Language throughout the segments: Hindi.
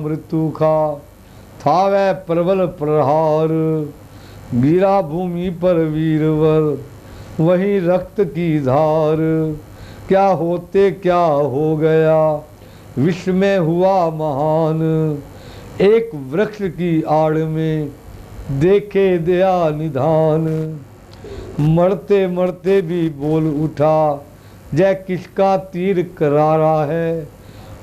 मृत्यु का, था वह प्रबल प्रहार। गिरा भूमि पर वीरवर, वहीं रक्त की धार। क्या होते क्या हो गया, विश्व में हुआ महान। एक वृक्ष की आड़ में देखे दया निधान। मरते मरते भी बोल उठा, जय किसका तीर करारा है।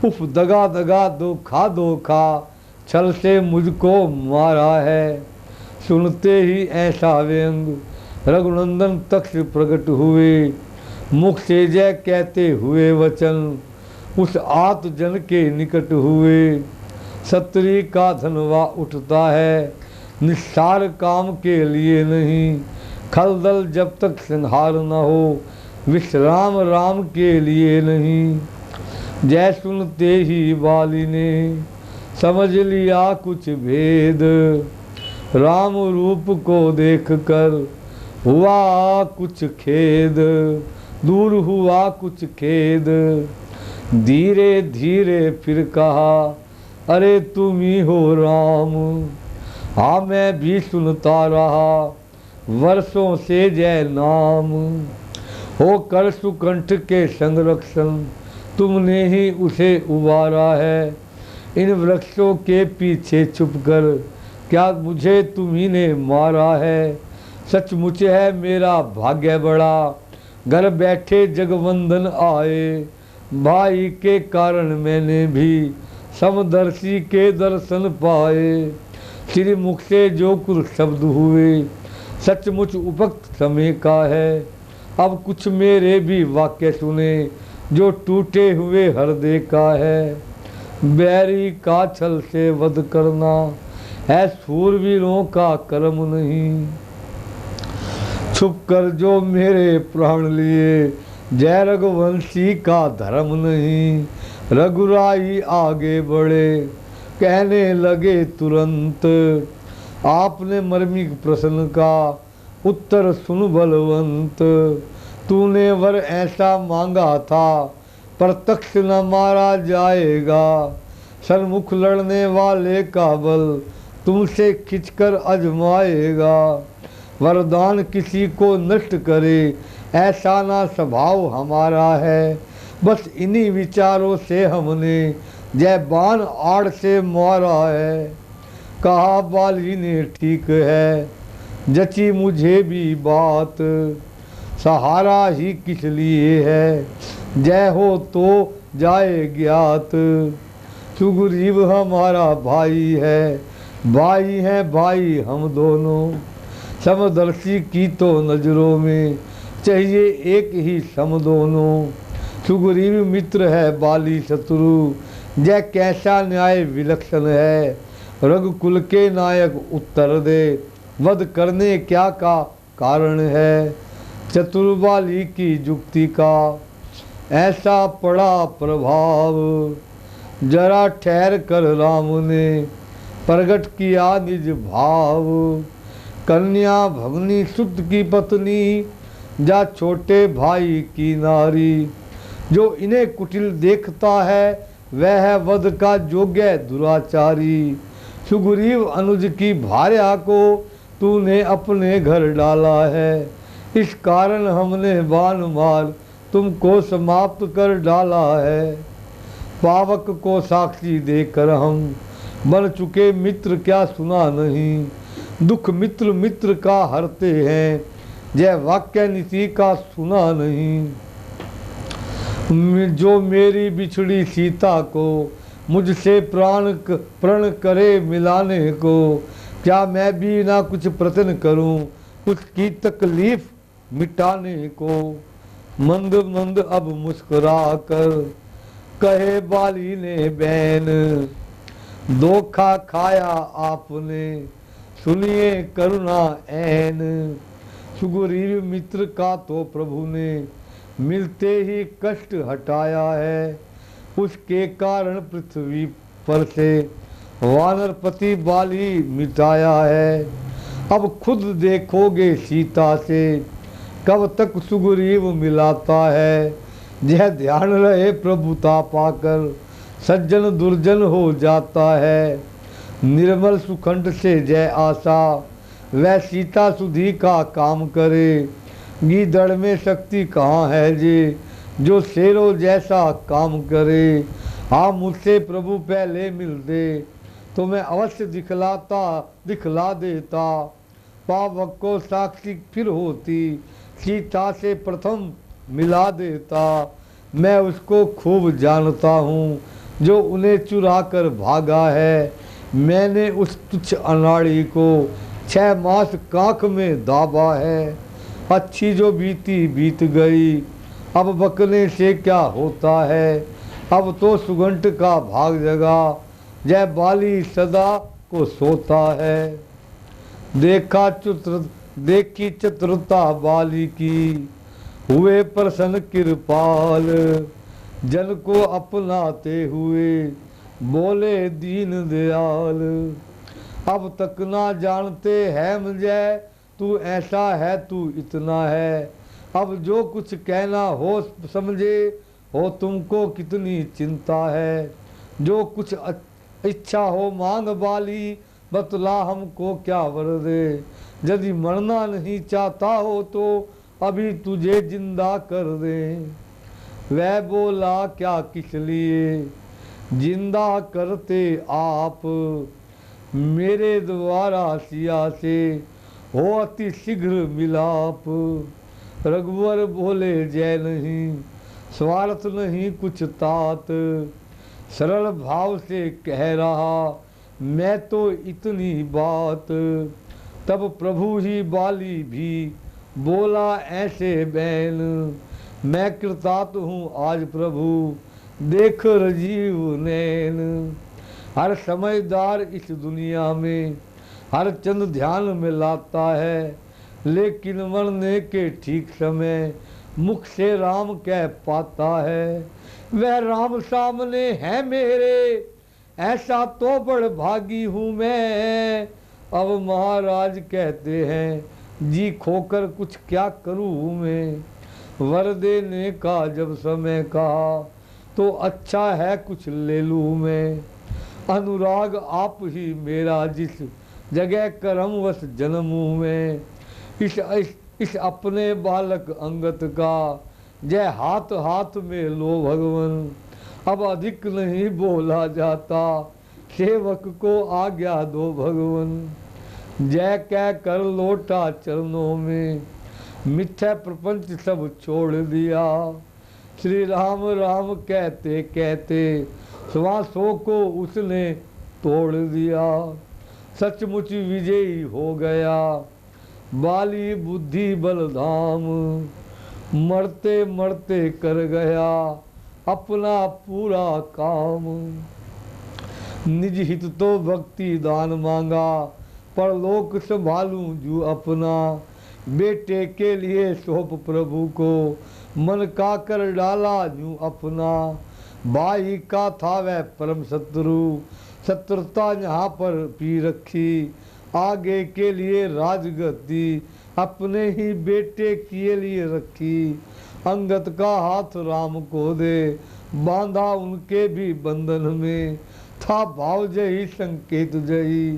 उफ दगा दगा धोखा, छल से मुझको मारा है। सुनते ही ऐसा व्यंग, रघुनंदन तक्ष प्रकट हुए। मुख से जय कहते हुए वचन, उस आत जन के निकट हुए। सत्री का धनवा उठता है, निस्सार काम के लिए नहीं। खलदल जब तक संहार न हो, विश्राम राम के लिए नहीं। जय सुनते ही बाली ने समझ लिया कुछ भेद। राम रूप को देख कर हुआ कुछ खेद, दूर हुआ कुछ खेद। धीरे धीरे फिर कहा, अरे तुम ही हो राम। हाँ मैं भी सुनता रहा वर्षों से जय नाम। हो कर सुकंठ के संरक्षण, तुमने ही उसे उबारा है। इन वृक्षों के पीछे छुपकर क्या मुझे तुम्ही ने मारा है। सचमुच है मेरा भाग्य बड़ा, घर बैठे जगवंदन आए। भाई के कारण मैंने भी समदर्शी के दर्शन पाए। श्री मुख से जो कुछ शब्द हुए, सचमुच उपक्त समय का है। अब कुछ मेरे भी वाक्य सुने, जो टूटे हुए हृदय का है। बैरी का छल से वध करना है शूरवीरों का कर्म नहीं। छुप कर जो मेरे प्राण लिए, जय रघुवंशी का धर्म नहीं। रघुराई आगे बढ़े, कहने लगे तुरंत, आपने मर्मिक प्रश्न का उत्तर सुन बलवंत। तूने वर ऐसा मांगा था, प्रत्यक्ष न मारा जाएगा। सन्मुख लड़ने वाले का बल तुमसे खिंचकर अजमाएगा। वरदान किसी को नष्ट करे, ऐसा ना स्वभाव हमारा है। बस इन्हीं विचारों से हमने जय बाण आड़ से मारा है। कहा बाली ने ठीक है, जची मुझे भी बात। सहारा ही किस लिए है, जय हो तो जाए ज्ञात। सुग्रीव हमारा भाई है, भाई है भाई हम दोनों। समदर्शी की तो नजरों में चाहिए एक ही सम दोनों। सुग्रीव मित्र है बाली शत्रु, जय कैसा न्याय विलक्षण है। रघुकुल के नायक उत्तर दे, वध करने क्या का कारण है। चतुर बाली की जुक्ति का ऐसा पड़ा प्रभाव। जरा ठहर कर राम ने प्रगट किया निज भाव। कन्या भगनी सुत की पत्नी, जा छोटे भाई की नारी। जो इन्हें कुटिल देखता है, वह है वध का योग्य दुराचारी। सुग्रीव अनुज की भार्या को तूने अपने घर डाला है। इस कारण हमने बाण मार तुमको समाप्त कर डाला है। पावक को साक्षी देकर हम बन चुके मित्र, क्या सुना नहीं। दुख मित्र मित्र का हरते हैं, जय वाक्य नीति का सुना नहीं। जो मेरी बिछड़ी सीता को मुझसे प्रण करे मिलाने को, क्या मैं भी ना कुछ प्रयत्न करूं उसकी तकलीफ मिटाने को। मंद मंद अब मुस्कुरा कर कहे बाली ने बैन, धोखा खाया आपने सुनिए करुणा ऐन। सुग्रीव मित्र का तो प्रभु ने मिलते ही कष्ट हटाया है। उसके कारण पृथ्वी पर से वानरपति बाली मिटाया है। अब खुद देखोगे सीता से, कब तक सुग्रीव मिलाता है। यह ध्यान रहे प्रभुता पाकर सज्जन दुर्जन हो जाता है। निर्मल सुखंड से जय आशा, वह सीता सुधी का काम करे। गीदड़ में शक्ति कहाँ है जी, जो शेरों जैसा काम करे। हाँ मुझसे प्रभु पहले मिलते, तो मैं अवश्य दिखला देता। पावक को साक्षी फिर होती, सीता से प्रथम मिला देता। मैं उसको खूब जानता हूँ, जो उन्हें चुरा कर भागा है। मैंने उस तुच्छ अनाड़ी को 6 मास कांख में दाबा है। अच्छी जो बीती बीत गई, अब बकने से क्या होता है। अब तो सुगंठ का भाग जगा, जय बाली सदा को सोता है। देखी चतुरता बाली की, हुए प्रसन्न कृपाल। जन को अपनाते हुए बोले दीन दयाल। अब तक ना जानते हैं मुझे, तू ऐसा है तू इतना है। अब जो कुछ कहना हो समझे, हो तुमको कितनी चिंता है। जो कुछ इच्छा हो मांग बाली, बतला हमको क्या वर दे। यदि मरना नहीं चाहता हो तो अभी तुझे जिंदा कर दे। वह बोला क्या किस लिए जिंदा करते आप, मेरे द्वारा सिया से हो अति शीघ्र मिलाप। रघुवर बोले जय नहीं, स्वार्थ नहीं कुछ तात। सरल भाव से कह रहा मैं तो इतनी बात। तब प्रभु ही बाली भी बोला ऐसे बैन, मैं कृतार्थ हूँ आज प्रभु देख राजीव नैन। हर समझदार इस दुनिया में हर चंद ध्यान में लाता है। लेकिन मरने के ठीक समय मुख से राम कह पाता है। वह राम सामने है मेरे, ऐसा तो बड़ भागी हूँ मैं। अब महाराज कहते हैं जी खोकर कुछ क्या करूँ मैं। वर देने का जब समय कहा तो अच्छा है कुछ ले लूँ मैं। अनुराग आप ही मेरा जिस जगह करमवश जन्मूँ मैं। इस अपने बालक अंगत का जय हाथ हाथ में लो भगवन। अब अधिक नहीं बोला जाता, सेवक को आज्ञा दो भगवन। जय कह कर लौटा चरणों में, मिथ्या प्रपंच सब छोड़ दिया। श्री राम राम कहते कहते श्वासों को उसने तोड़ दिया। सचमुच विजयी हो गया बाली बुद्धि बलधाम। मरते मरते कर गया अपना पूरा काम। निज हित तो भक्ति दान मांगा, परलोक संभालूं जो अपना। बेटे के लिए सौंप प्रभु को, मन का कर डाला जो अपना। भाई का था वह परम शत्रु, शत्रुता यहाँ पर पी रखी। आगे के लिए राजगद्दी अपने ही बेटे के लिए रखी। अंगत का हाथ राम को दे, बांधा उनके भी बंधन में। था भाव जही संकेत जही,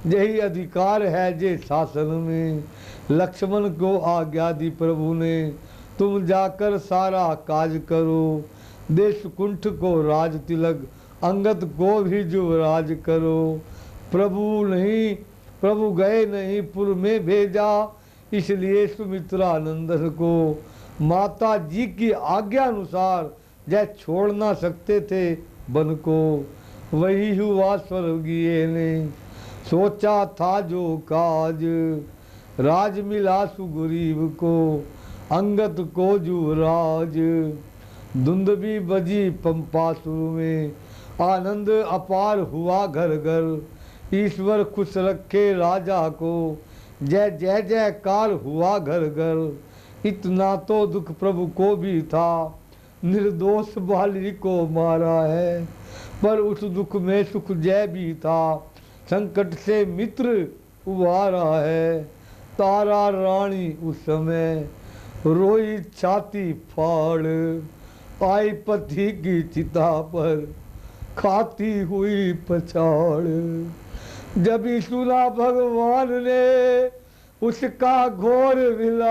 यही अधिकार है जे शासन में। लक्ष्मण को आज्ञा दी प्रभु ने, तुम जाकर सारा काज करो। देश कुंठ को राज तिलक, अंगत को भी युवराज करो। प्रभु गए नहीं पुर में भेजा, इसलिए सुमित्रा नंदन को माता जी की आज्ञा अनुसार जय छोड़ ना सकते थे वन को। वही हुआ स्वर्गीय ने सोचा था जो काज, राज मिला सुग्रीव को, अंगत को युवराज। धुंध भी बजी पंपासुर में, आनंद अपार हुआ घर घर। ईश्वर खुश रखे राजा को, जय जय जयकार हुआ घर घर। इतना तो दुख प्रभु को भी था, निर्दोष बाली को मारा है। पर उस दुख में सुख जय भी था, संकट से मित्र उबारा है। तारा रानी उस समय रोई छाती फाड़, आई पति की चिता पर खाती हुई पछाड़। जब ही सुना भगवान ने उसका घोर विलाप,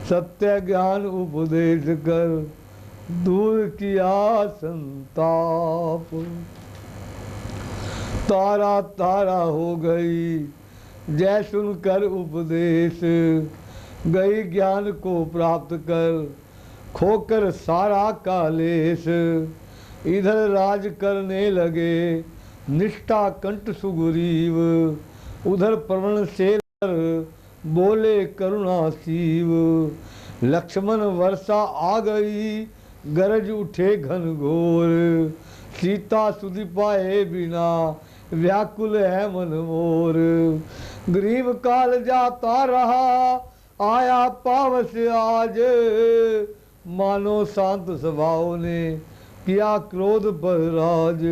सत्य ज्ञान उपदेश कर दूर किया संताप। तारा तारा हो गई जय सुनकर उपदेश, गई ज्ञान को प्राप्त कर खोकर सारा कालेश। इधर राज करने लगे निष्ठा कंठ सुग्रीव, उधर प्रवण से बोले करुणा शिव। लक्ष्मण वर्षा आ गई गरज उठे घनघोर, सीता सुधि पाए बिना व्याकुल है मन मोर। ग्रीव काल जाता रहा आया पावस आज, मानो शांत स्वभाव ने किया क्रोध पर राज।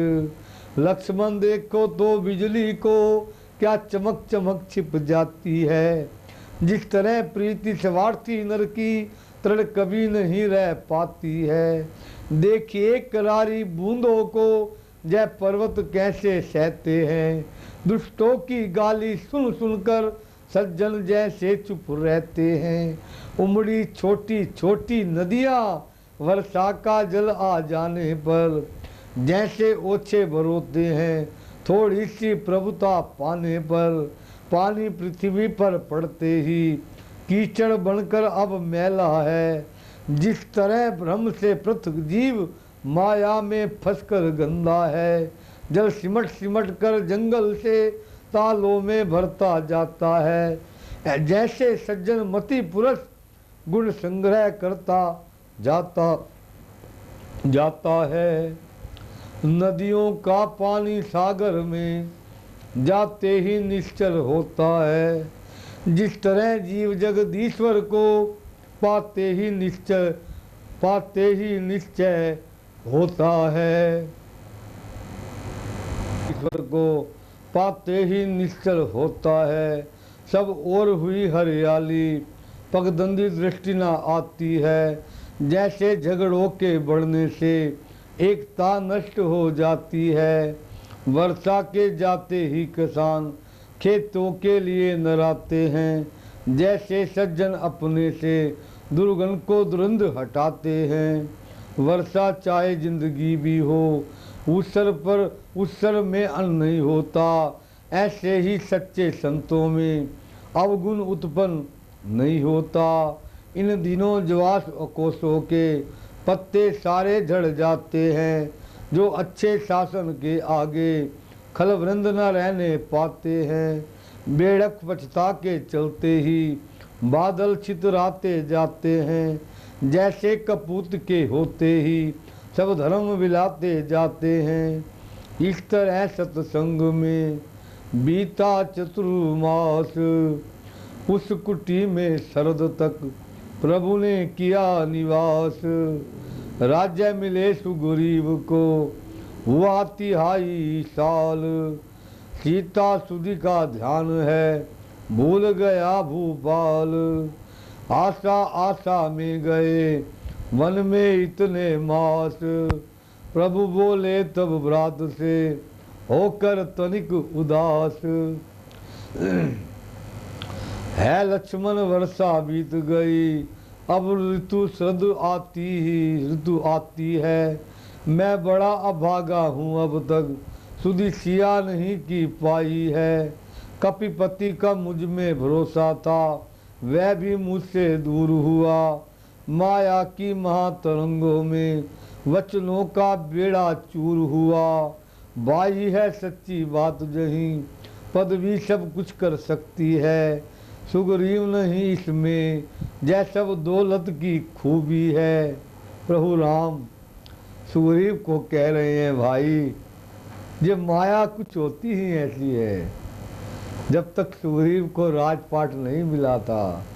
लक्ष्मण देखो तो बिजली को क्या चमक चमक छिप जाती है, जिस तरह प्रीति स्वार्थी नर की तृण कभी नहीं रह पाती है। देखिए करारी बूंदों को जय पर्वत कैसे सहते हैं, दुष्टों की गाली सुन सुनकर सज्जन जैसे चुप रहते हैं। उमड़ी छोटी छोटी नदियाँ वर्षा का जल आ जाने पर जैसे ओछे बरोते हैं, थोड़ी सी प्रभुता पाने पर। पानी पृथ्वी पर पड़ते ही कीचड़ बनकर अब मैला है, जिस तरह ब्रह्म से पृथक जीव माया में फंसकर गंदा है। जल सिमट सिमट कर जंगल से तालों में भरता जाता है, जैसे सज्जन मति पुरुष गुण संग्रह करता जाता है। नदियों का पानी सागर में जाते ही निश्चल होता है, जिस तरह जीव जगदीश्वर को पाते ही निश्चय होता है। ईश्वर को पाते ही निश्चल होता है। सब ओर हुई हरियाली पगडंडी दृष्टि न आती है, जैसे झगड़ों के बढ़ने से एकता नष्ट हो जाती है। वर्षा के जाते ही किसान खेतों के लिए नराते हैं, जैसे सज्जन अपने से दुर्गंध को दुरंध हटाते हैं। वर्षा चाहे जिंदगी भी हो, उत्सर में अन्न नहीं होता, ऐसे ही सच्चे संतों में अवगुण उत्पन्न नहीं होता। इन दिनों ज्वास कोसों के पत्ते सारे झड़ जाते हैं, जो अच्छे शासन के आगे खलवृंद न रहने पाते हैं। बेड़क पछता के चलते ही बादल छितराते जाते हैं, जैसे कपूत के होते ही सब धर्म विलाते जाते हैं। इस तरह सत्संग में बीता चतुर्मास, उस कुटी में शरद तक प्रभु ने किया निवास। राज्य मिले सुग्रीव को हुआ तिहाई साल, सीता सुधि का ध्यान है भूल गया भूपाल। आशा आशा में गए वन में इतने मास, प्रभु बोले तब व्रात से होकर तनिक उदास। है लक्ष्मण वर्षा बीत गई, अब ऋतु आती है। मैं बड़ा अभागा हूँ, अब तक सुधि सिया नहीं की पाई है। कपिपति का मुझ में भरोसा था, वह भी मुझसे दूर हुआ। माया की महातरंगों में वचनों का बेड़ा चूर हुआ। बाई है सच्ची बात जहीं, पदवी सब कुछ कर सकती है। सुग्रीव नहीं इसमें जय सब दौलत की खूबी है। प्रभु राम सुग्रीव को कह रहे हैं, भाई ये माया कुछ होती ही ऐसी है। जब तक सुग्रीव को राजपाट नहीं मिला था